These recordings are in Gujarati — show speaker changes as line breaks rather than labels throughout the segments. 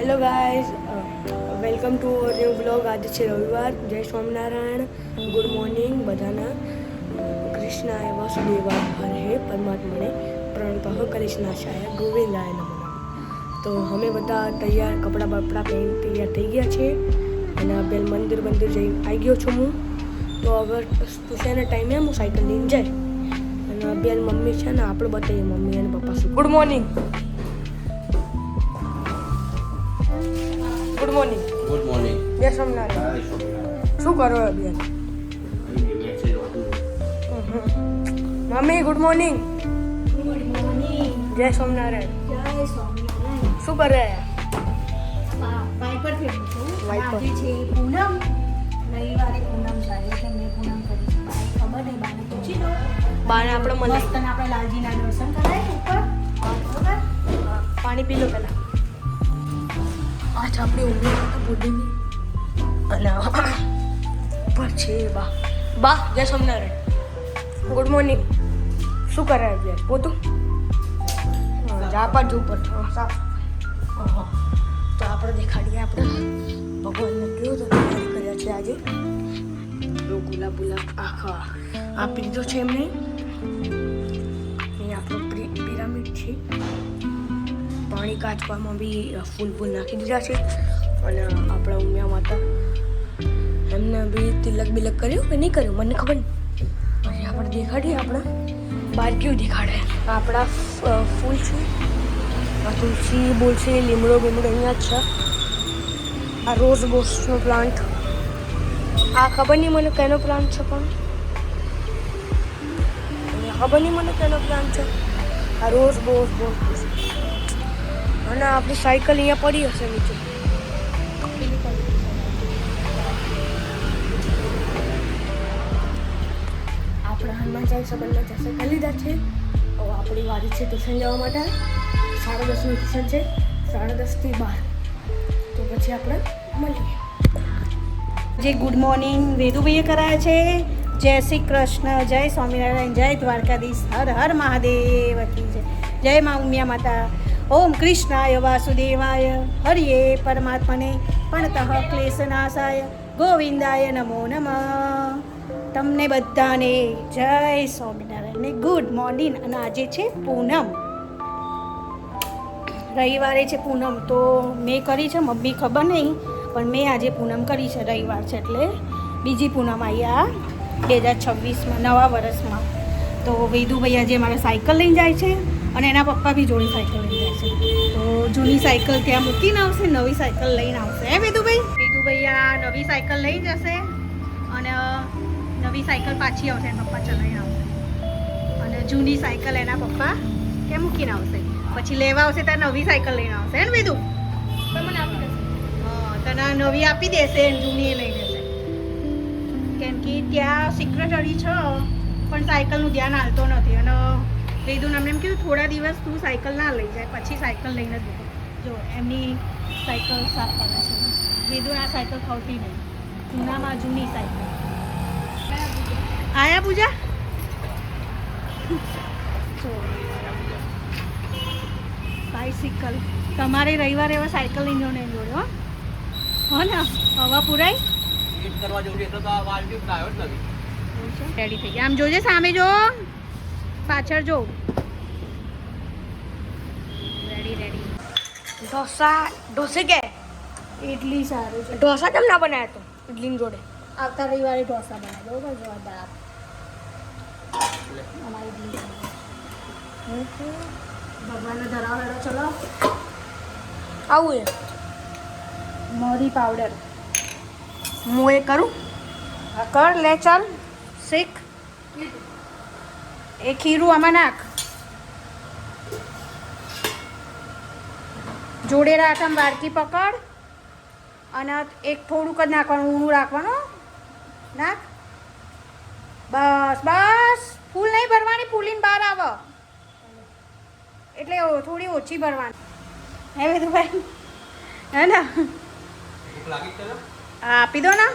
Hello guys, welcome to our new blog. આજે છે રવિવાર. જય સ્વામિનારાયણ. ગુડ મોર્નિંગ બધાના. કૃષ્ણાય વાસુદેવા હરે પરમાત્મને પ્રણતઃ કૃષ્ણાશાય ગોવિંદાય નમઃ. તો અમે બધા તૈયાર, કપડાં બપડા પહેરીને તૈયાર થઈ ગયા છીએ અને બેલ મંદિર જઈ આવી ગયો છું હું. તો હવે ટ્યુશનના ટાઈમે હું સાયકલ લઈને જાય અને બેન મમ્મી છે ને આપણે બતાવીએ મમ્મી અને પપ્પા શું. Good morning. Good morning.
Good morning.
જય સ્વામિનારાયણ. શું કરો બેન? Mummy good morning.
Good morning.
જય સ્વામિનારાયણ.
જય સ્વામિનારાયણ.
શું કરે?
વાઇપર ફેરવું છું.
વાઇપર.
આજે છે પૂનમ. રવિવારે પૂનમ છે એટલે મેં પૂનમ કરી છે. બાને ખબર નહીં, બાને પૂછી દો.
બાને આપણે મળે.
મસ્ત આપણે લાલજીના દર્શન કરાય ઉપર. બરોબર.
પાણી પી લો પહેલા. આજ આપણે ઉમેરા બોડીની અને ઉપર છે બા જય સ્વામિનારાયણ. Good morning. શું કરે બેન? પોતું જાપા જ ઉપર સાફ. તો આપણે દેખાડીએ આપણે ભગવાનને કેવો તો તૈયારી કર્યા છે આજે. ગુલાબ આખા આપી દીધો છે એમને. અહીં આપણો પિરામિડ છે. પાણી કાચવામાં બી ફૂલ નાખી દીધા છે અને આપણા ઉમિયા માતા એમને બી તિલક બિલક કર્યું કે નહીં કર્યું મને ખબર નહીં. પછી આપણે દેખાડીએ આપણા બહાર કેવું દેખાડે. આપણા ફૂલ છે, આ તુલસી બોલશે, લીમડો બીમડો અહીંયા જ છે. આ રોઝ બોસનો પ્લાન્ટ, આ ખબર નહીં મને કેનો પ્લાન્ટ છે પણ ખબર નહીં મને કેનો પ્લાન્ટ છે. આ રોઝ બોસ અને આપણી સાયકલ અહીંયા પડી હશે નીચે. આપણે હનુમાન ચાલીસા બંને જશે કરી લીધા છે. હવે આપણી વારી છે ટ્યુશન જવા માટે. 10:30નું ટ્યુશન છે, 10:30 થી 12. તો પછી આપણે મળીએ.
જે ગુડ મોર્નિંગ વેદુભાઈએ કરાયા છે. જય શ્રી કૃષ્ણ, જય સ્વામિનારાયણ, જય દ્વારકાધીશ, હર હર મહાદેવ કી જય. જય મા ઉમિયા માતા. ઓમ કૃષ્ણાય વાસુદેવાય હરિયે પરમાત્મને પ્રણતઃ ક્લેશનાશાય ગોવિંદાય નમો નમઃ. તમને બધાને જય સ્વામિનારાયણ ને ગુડ મોર્નિંગ. અને આજે છે પૂનમ, રવિવારે છે પૂનમ. તો મેં કરી છે, મમ્મી ખબર નહીં પણ મેં આજે પૂનમ કરી છે. રવિવાર છે એટલે બીજી પૂનમ આવી આ 2026માં નવા વર્ષમાં. તો વેદુભાઈ આજે મારા સાયકલ લઈને જાય છે અને એના પપ્પા બી જોડી સાયકલ લઈને જાય છે. તો જૂની સાયકલ ત્યાં મૂકીને આવશે, નવી સાયકલ લઈને આવશે. હે વેદુભાઈ આ નવી સાયકલ લઈ જશે અને નવી સાયકલ પાછી આવશે, એના પપ્પા ચલાવીને આવશે. અને જૂની સાયકલ એના પપ્પા કે મૂકીને આવશે. પછી લેવા આવશે ત્યારે નવી સાયકલ લઈને આવશે. હે ને વેદુ?
મને આપી દેશે.
હા, તને નવી આપી દેશે, જૂની એ લઈ લેશે. કેમ કે ત્યાં સિક્રેટરી છે પણ સાયકલનું ધ્યાન હાલતો નથી. અને વેદુને અમને એમ કીધું થોડા દિવસ તું સાયકલ ના લઈ જાય, પછી સાયકલ લઈને જ મૂકો. જો એમની સાયકલ સાફ કરે છે. વેદુને આ સાયકલ ખવતી નહીં, જૂનામાં જૂની સાયકલ. આયા પૂજા? બાઇસિકલ તમારે રવિવારે એવા સાયકલ લઈને જવું નહીં જોડે. હો ને હવા પુરાઈ રેડી થઈ ગયા. આમ જોજે, સામે જો, પાછળ જો. રેડી.
ઢોસે કે
ઇડલી સારું છે.
ઢોસા કેમ ના બનાવ્યા તો ઇડલીની જોડે?
આવતા રવિવારે ઢોસા બનાવી દો. જોરદાર અમારી ઇડલી ભગવાનને ધરાવ હેડો. ચલો
આવું એ
મરી પાવડર
હું એ કરું.
હા કર, લે ચાલ શીખ. એ ખીરું આમાં નાખ. જોડે રાખ, આમ બારકી પકડ અને એક થોડુંક જ નાખવાનું, ઊંડું રાખવાનું. નાખ. બસ ફૂલ નહીં ભરવાની, ફૂલીને બહાર આવો એટલે થોડી ઓછી ભરવાની. હે વેદુભાઈ? હે ને? હા આપી દો ને.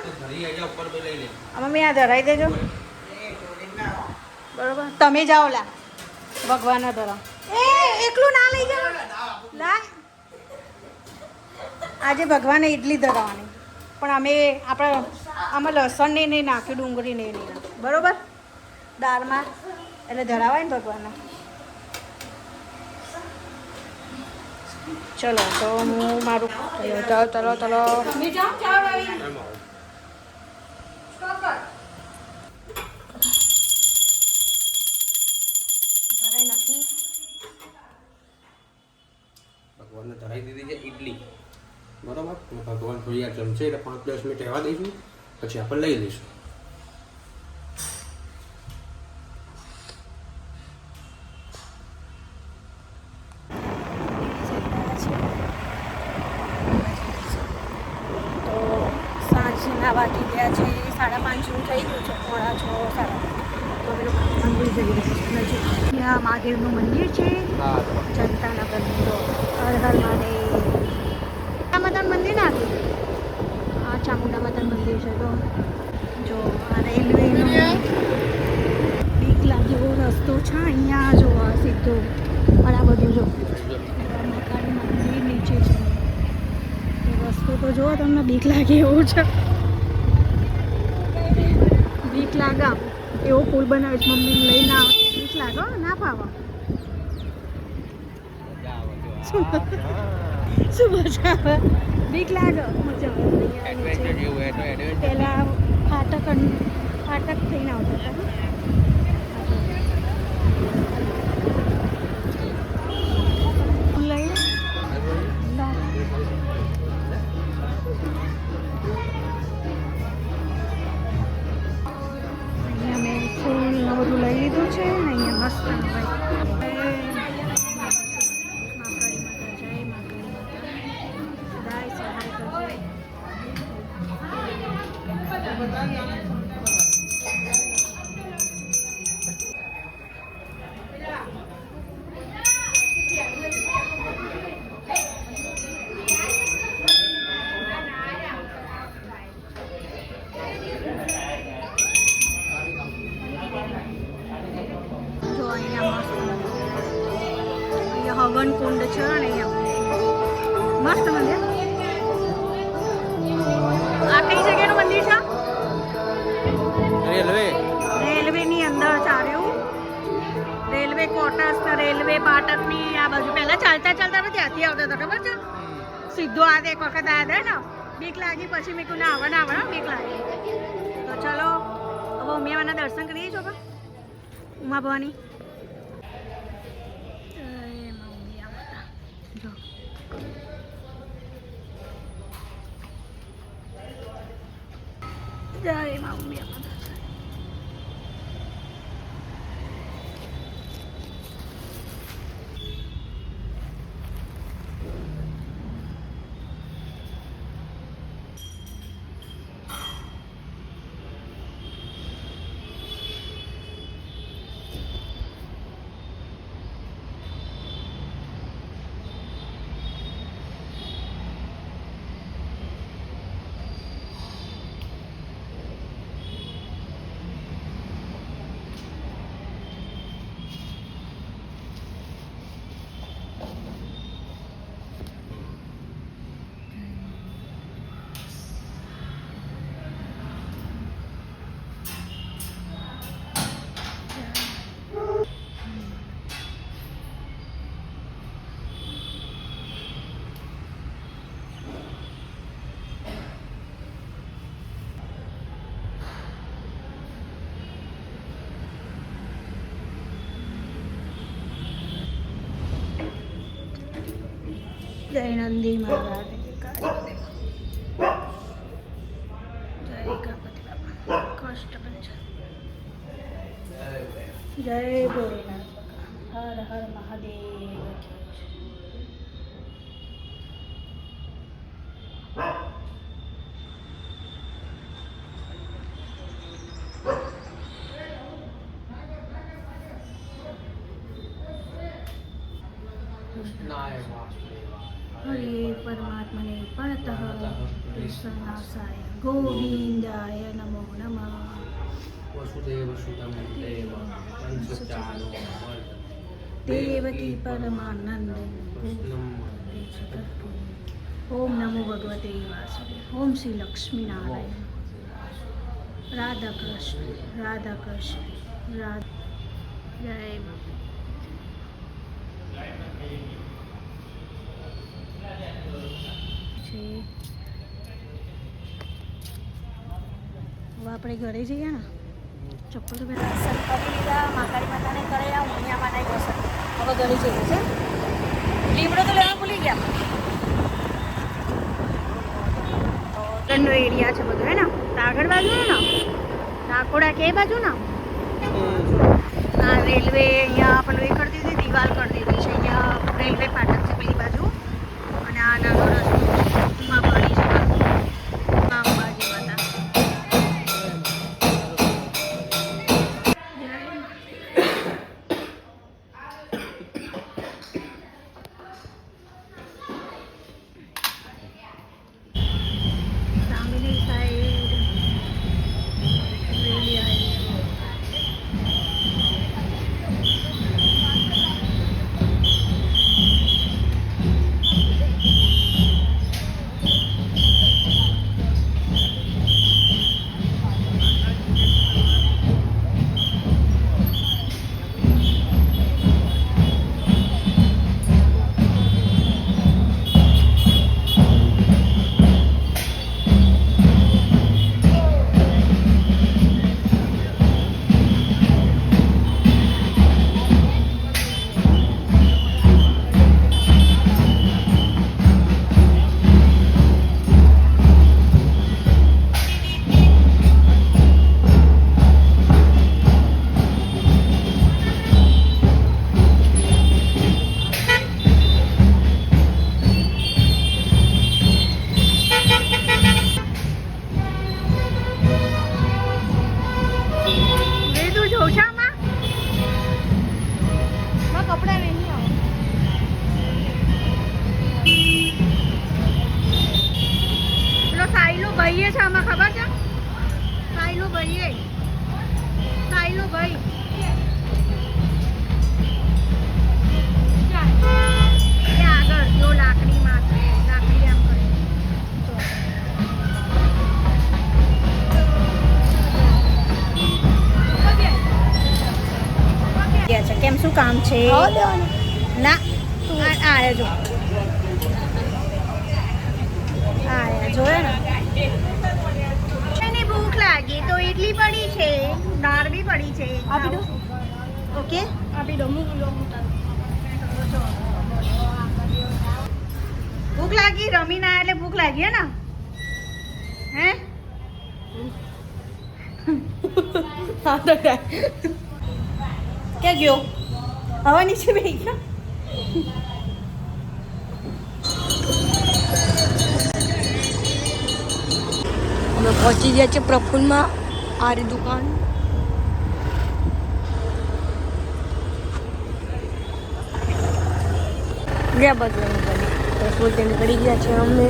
મમ્મી આ ધરાઈ દેજો. બરોબર, તમે જાઓ લા ભગવાનના ધરાવ. એ એકલું ના લઈ જાઓ. લા આજે ભગવાને ઇડલી ધરાવવાની પણ અમે આપણે આમાં લસણ ને નહીં નાખ્યું, ડુંગળી ને નહીં નાખ્યું, બરાબર દાળમાં એટલે ધરાવાય ને ભગવાનને. ચલો તો હું મારું
ચલો ભરાઈ નાખી.
ભગવાનને ધરાઈ દીધી છે ઇડલી, બરાબર. ભગવાન થોડી વાર જમશે એટલે 5-10 મિનિટ રહેવા દઈશું, પછી આપણે લઈ લઈશું.
તો સાંજના વાગી ગયા છે 5:30 થઈ ગયું છે, 6:30 તો અમે લોકો મંદિર જઈ રહ્યા છે. ત્યાં મહાદેવનું મંદિર છે, જનતાનગરનું. તો હર હર મહાદેવ. માતાનું મંદિર ના આવ્યું, આ ચામુંડા માતાનું મંદિર છે. તો જો આ રેલવેનો બીક લાગે એવો રસ્તો છે અહીંયા. જો આ સીધો પણ આ બધું જો મહાકાળી મંદિર નીચે છે. એ રસ્તો તો જો તમને બીક લાગે એવું છે, બીક લાગે એવો પુલ બનાવે છે. મમ્મીને લઈને આવે બીક લાગે, ના ફાવે. શું મજા આવે? બીક લાગે, મજા આવે. પહેલાં ફાટક થઈને આવતા હતા. લઈ અહીંયા મેં ફૂલ ને બધું લઈ લીધું છે ને અહીંયા મસ્ત હવન કુંડ છે ને અહીંયા મસ્ત મંદિર. આ કઈ જગ્યાનું મંદિર છે? રેલવેની અંદર ચાલ્યું. રેલવે ક્વાર્ટર્સ ને રેલવે ફાટકની આ બાજુ પહેલા ચાલતા અમે ત્યાંથી આવતા હતા, ખબર છે? સીધો આ એક વખત આવ્યા ને બીક લાગી, પછી મેં કહ્યું ના આવે બીક લાગી. તો ચલો હવે ઉમિયાના દર્શન કરીએ છો કે ઉમા ભવાની. જય મા ઉમિયા. જય નંદી મહારાજ, જય ગણપતિ બાપા, કષ્ટભંજન, જય ભોલેનાથ, હર હર મહાદેવ. હરે પરમાત્મને પરતઃ કૃષ્ણનાશાય ગોવિંદાય નમો નમઃ.
વસુદેવ સુતમ દેવ પંચચારો
દેવકી પરમાનંદ
કૃષ્ણમ
ઓમ નમો ભગવતે વાસુદેવ. ઓમ શ્રી લક્ષ્મી નારાયણ. રાધા કૃષ્ણ રાધા કૃષ્ણ રાધા. જય બાબા. છે હવે આપણે ઘરે જઈએ ને. ચપ્પલ તો પહેલાં દર્શન કરી લીધા, મહાકાળી માતાને કર્યા, ઉમિયા માતાએ દર્શન. હવે ઘરે જઈએ છે. લીમડો તો લેવા ભૂલી ગયા. નો એરિયા છે બધો હે ને. આગળ બાજુ ને ડાકોડા કે બાજુ ને આ રેલવે અહીંયા પેલું એ કરી દીધી, દિવાલ કરી દીધી છે. અહીંયા રેલવે ફાટક છે પેલી બાજુ અને આ નાનો રસ્તો માં પાણી છે. અંબાજી માતા. સામેની સાઈડ રેલી આવી છે. કપડા નહીં આવે. પેલો સાયલો ભાઈએ છે આમાં, ખબર છે? સાયલો ભાઈએ, સાયલો ભાઈ એ આગળ જો લાકડીમાં છે, લાકડી આમ કરે છે. કેમ શું કામ છે? ના આયા જો, આયા જોયે ને. એને ભૂખ લાગી તો ઇડલી પડી છે, દાળ બી પડી છે. આપી દો. ઓકે આપી દો. ભૂખ લાગી, રમી ના એટલે ભૂખ લાગી હે ને. હે ક્યાં ગયો? હવા નીચે બેસી ગયો.
અમે પહોંચી ગયા છે પ્રફુલ્લમાં. આરી દુકાન ગયા બધું પ્રફુલ્લ તેને કરી ગયા છે. અમને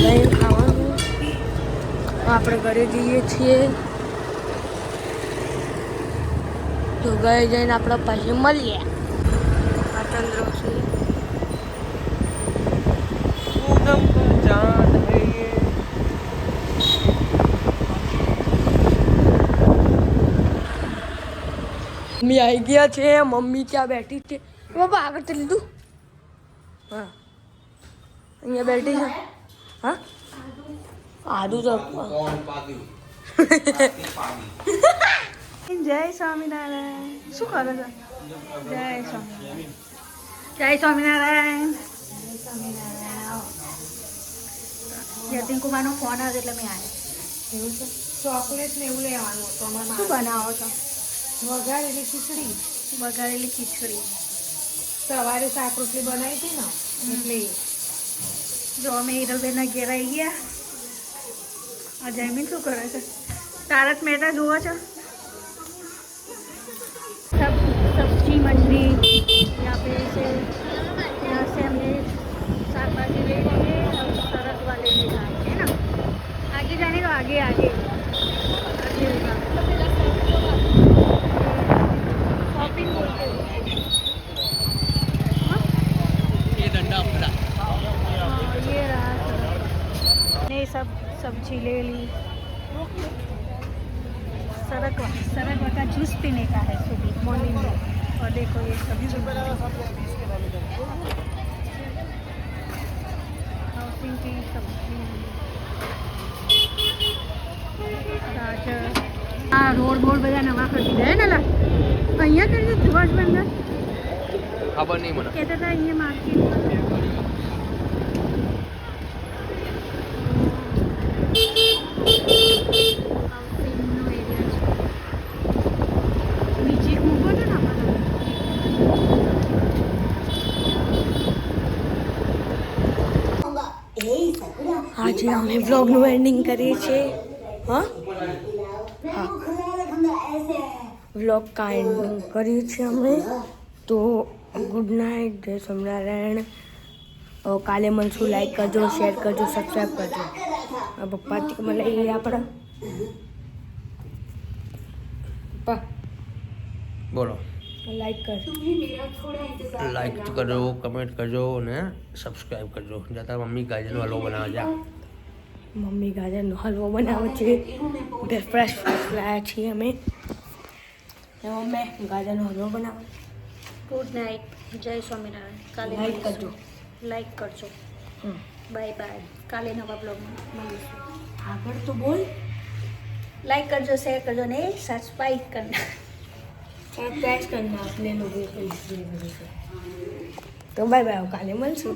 લઈને ખાવાનું આપણે ઘરે જઈએ છીએ. તો ઘરે જઈને આપણા પાસે મળીએ. આ ચંદ્ર છે. મમ્મી આવી ગયા છે. મમ્મી ત્યાં બેઠી છે. બાબા આગળ તો લીધું. હા અહીંયા બેઠી છે. હા આદુ તો
જય સ્વામિનારાયણ. શું કરે છે? જય સ્વામિનારાયણ. જય સ્વામિનારાયણ. જય સ્વામિનારાયણ. યતીન કુમારનો ફોન આવે એટલે મેં આવ્યા.
એવું છે. ચોકલેટ ને એવું લેવાનું હતું અમારે.
શું બનાવો છો?
વઘારેલી ખીચડી.
વઘારેલી ખીચડી.
સવારે શાક રોટલી બનાવી હતી ને એટલે
જો અમે હિરલબેનના ઘેર આવી ગયા. આ જયમીન શું કરે છે? તારક મહેતા જુઓ છો? सब्जी मंडी यहाँ पे से यहाँ से हमने शाक भाजी ले लिए और सरस वाले ले जाएंगे ना. आगे जाने तो आगे आगे होगा. शॉपिंग बोलते हैं. ये रहा ये सब सब्जी ले ली। सरगवा का जूस पीने का है सुबह मॉर्निंग में। और देखो ये सब्जी हाउसिंग की सब्जी गाजर हाँ रोड बोर्ड બધા નવા કરી દીધા હે નલા અહીંયા કરી દીધું સુભાષ બંદર
ખબર નહીં મને
કહેતા હતા અહીંયા માર્કેટ
આજે અમે વ્લોગનું એન્ડિંગ કરીએ છીએ હા વ્લોગ का एंडिंग કરીએ છીએ અમે તો ગુડ નાઇટ જય સ્વામિનારાયણ કાલે મળશું લાઈક કરજો શેર કરજો સબસ્ક્રાઈબ કરજો પપ્પાથી મળીએ આપણે પપ્પા
બોલો
લાઈક કરજો
લાઈક કરજો કમેન્ટ કરજો અને સબસ્ક્રાઈબ કરજો જતા મમ્મી ગાજરનો હલવો બનાવે જા
મમ્મી ગાજરનો હલવો બનાવે છે ફ્રેશ લાવ્યા છીએ અમે મમ્મી ગાજરનો હલવો બનાવે
ગુડ નાઇટ જય સ્વામિનારાયણ કાલે
લાઈક કરજો
લાઈક કરજો બાય બાય કાલે નવા બ્લોગમાં મળીશું
આગળ તો બોલ
लाइक करजो शेयर करजो ने सब्सक्राइब करना
सब्सक्राइब करना अपने लोगों को तो बाय बाय काले મળશું